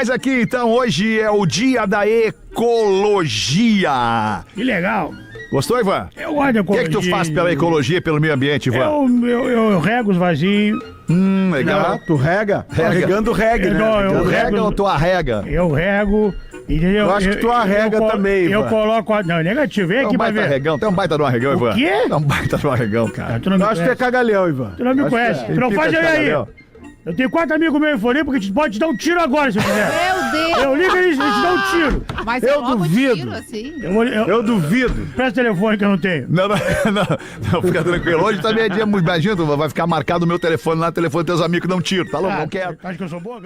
mais aqui, então. Hoje é o dia da ecologia. Que legal. Gostou, Ivan? Eu gosto de O que é que tu faz pela ecologia e pelo meio ambiente, Ivan? Eu rego os vasinhos. Legal. Tu rega? Rega. Regando regue, né? Não, Tu eu rega rego- ou tu arrega? Eu rego, entendeu? Eu acho que tu arrega também, Eu Ivan. coloco... Não, é negativo. Vem É aqui um pra baita ver. arregão. Tem um baita de um arregão, Ivan. quê? É um baita de um arregão, cara. Tu não me Eu acho que tu é conhece. cagalhão, Ivan. Tu não me Acho que conhece. é. Tu não Pica faz de aí. cagalhão. Eu tenho 4 amigos meus em Floripa que pode te dar um tiro agora, se eu quiser. Meu Deus! Eu ligo e eles te dão um tiro. Mas eu logo duvido. tiro, assim. Eu duvido. Presta telefone que eu não tenho. Não, fica tranquilo. Hoje também é dia muito. Imagina, tu vai ficar marcado o meu telefone lá, no telefone dos teus amigos que dão tiro. Tá louco? Não quero. Acho que eu sou boa?